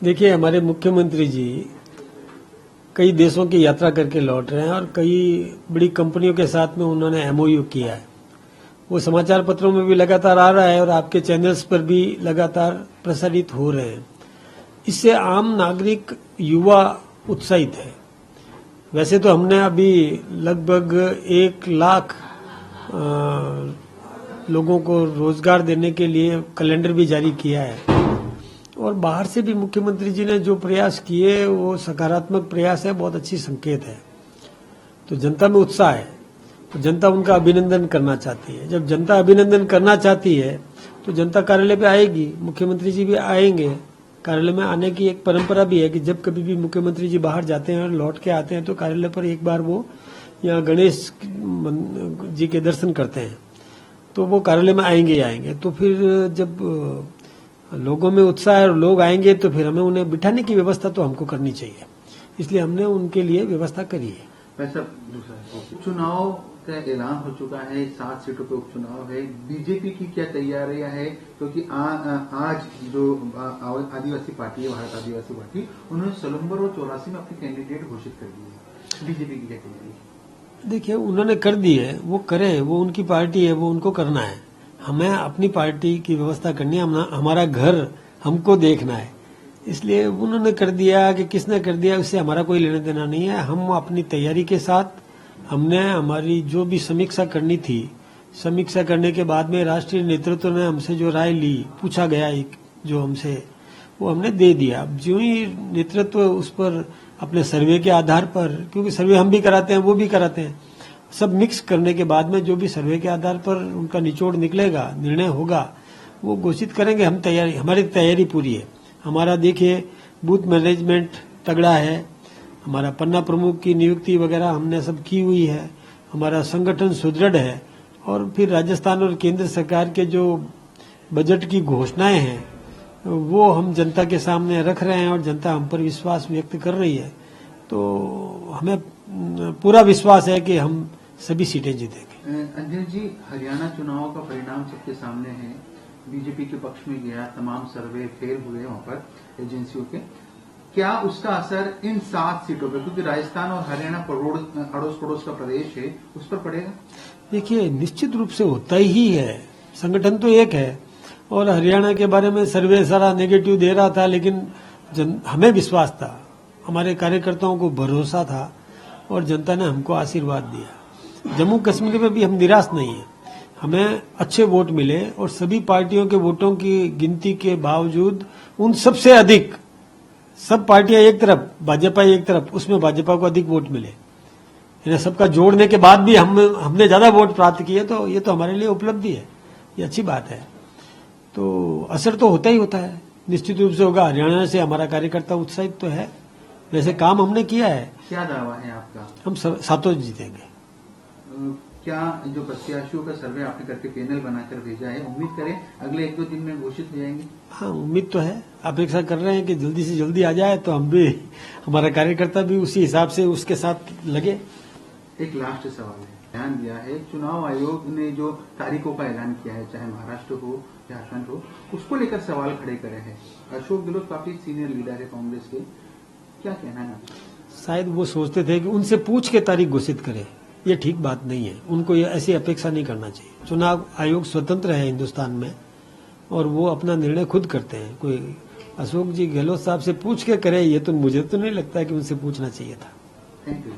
देखिए, हमारे मुख्यमंत्री जी कई देशों की यात्रा करके लौट रहे हैं और कई बड़ी कंपनियों के साथ में उन्होंने एमओयू किया है। वो समाचार पत्रों में भी लगातार आ रहा है और आपके चैनल्स पर भी लगातार प्रसारित हो रहे हैं। इससे आम नागरिक, युवा उत्साहित है। वैसे तो हमने अभी लगभग 1 लाख लोगों को रोजगार देने के लिए कैलेंडर भी जारी किया है और बाहर से भी मुख्यमंत्री जी ने जो प्रयास किए वो सकारात्मक प्रयास है, बहुत अच्छी संकेत है। तो जनता में उत्साह है, तो जनता उनका अभिनंदन करना चाहती है। जब जनता अभिनंदन करना चाहती है तो जनता कार्यालय पे आएगी, मुख्यमंत्री जी भी आएंगे। कार्यालय में आने की एक परंपरा भी है कि जब कभी भी मुख्यमंत्री जी बाहर जाते हैं और लौट के आते हैं तो कार्यालय पर एक बार वो यहाँ गणेश जी के दर्शन करते हैं, तो वो कार्यालय में आएंगे ही आएंगे। तो फिर जब लोगों में उत्साह है और लोग आएंगे तो फिर हमें उन्हें बिठाने की व्यवस्था तो हमको करनी चाहिए, इसलिए हमने उनके लिए व्यवस्था करी है। वैसे चुनाव का ऐलान हो चुका है, 7 सीटों पे उपचुनाव है, बीजेपी की क्या तैयारियां है? क्योंकि आज जो आदिवासी पार्टी है, भारत आदिवासी पार्टी, उन्होंने सितंबर और 84 में अपने कैंडिडेट घोषित कर दिए। बीजेपी की क्या तैयारी है? देखिए, उन्होंने कर दी है, वो करें, वो उनकी पार्टी है, वो उनको करना है। हमें अपनी पार्टी की व्यवस्था करनी है, हमारा घर हमको देखना है। इसलिए उन्होंने कर दिया कि किसने कर दिया उससे हमारा कोई लेना देना नहीं है। हम अपनी तैयारी के साथ, हमने हमारी जो भी समीक्षा करनी थी, समीक्षा करने के बाद में राष्ट्रीय नेतृत्व ने हमसे जो राय ली, पूछा गया एक जो हमसे, वो हमने दे दिया। अब जो ही नेतृत्व उस पर अपने सर्वे के आधार पर, क्योंकि सर्वे हम भी कराते हैं, वो भी कराते हैं, सब मिक्स करने के बाद में जो भी सर्वे के आधार पर उनका निचोड़ निकलेगा, निर्णय होगा, वो घोषित करेंगे। हमारी तैयारी पूरी है। हमारा देखिए, बूथ मैनेजमेंट तगड़ा है, हमारा पन्ना प्रमुख की नियुक्ति वगैरह हमने सब की हुई है, हमारा संगठन सुदृढ़ है। और फिर राजस्थान और केंद्र सरकार के जो बजट की घोषणाएं हैं वो हम जनता के सामने रख रहे हैं और जनता हम पर विश्वास व्यक्त कर रही है। तो हमें पूरा विश्वास है कि हम सभी सीटें जीतेंगे। अंजन जी, हरियाणा चुनाव का परिणाम सबके सामने है। बीजेपी के पक्ष में गया, तमाम सर्वे फेल हुए वहां पर एजेंसियों के। क्या उसका असर इन 7 सीटों पर, क्योंकि राजस्थान और हरियाणा अड़ोस पड़ोस का प्रदेश है, उस पर पड़ेगा? देखिए, निश्चित रूप से होता ही है। संगठन तो एक है और हरियाणा के बारे में सर्वे सारा नेगेटिव दे रहा था, लेकिन हमें विश्वास था, हमारे कार्यकर्ताओं को भरोसा था और जनता ने हमको आशीर्वाद दिया। जम्मू कश्मीर में भी हम निराश नहीं है, हमें अच्छे वोट मिले और सभी पार्टियों के वोटों की गिनती के बावजूद उन सबसे अधिक, सब पार्टियां एक तरफ, भाजपा एक तरफ, उसमें भाजपा को अधिक वोट मिले। इन्हें सबका जोड़ने के बाद भी हमने ज्यादा वोट प्राप्त किए, तो ये तो हमारे लिए उपलब्धि है, ये अच्छी बात है। तो असर तो होता ही होता है, निश्चित रूप से होगा। हरियाणा से हमारा कार्यकर्ता उत्साहित तो है, वैसे काम हमने किया है। क्या दावा है आपका? हम सातों जीतेंगे। क्या जो प्रत्याशियों का सर्वे आपने करके पैनल बनाकर भेजा है, उम्मीद करें अगले 1-2 दिन में घोषित हो जाएंगे? हाँ, उम्मीद तो है, अपेक्षा कर रहे हैं कि जल्दी से जल्दी आ जाए, तो हम भी, हमारा कार्यकर्ता भी उसी हिसाब से उसके साथ लगे। एक लास्ट सवाल है, ध्यान दिया है चुनाव आयोग ने जो तारीखों का ऐलान किया है, चाहे महाराष्ट्र हो, झारखंड हो, उसको लेकर सवाल खड़े करे हैं। अशोक गहलोत काफी सीनियर लीडर है कांग्रेस के, क्या कहना है? शायद वो सोचते थे कि उनसे पूछ के तारीख घोषित करें, ये ठीक बात नहीं है। उनको ये ऐसी अपेक्षा नहीं करना चाहिए। चुनाव आयोग स्वतंत्र है हिंदुस्तान में और वो अपना निर्णय खुद करते हैं। कोई अशोक जी गहलोत साहब से पूछ के करे, ये तो मुझे तो नहीं लगता है कि उनसे पूछना चाहिए था। Thank you.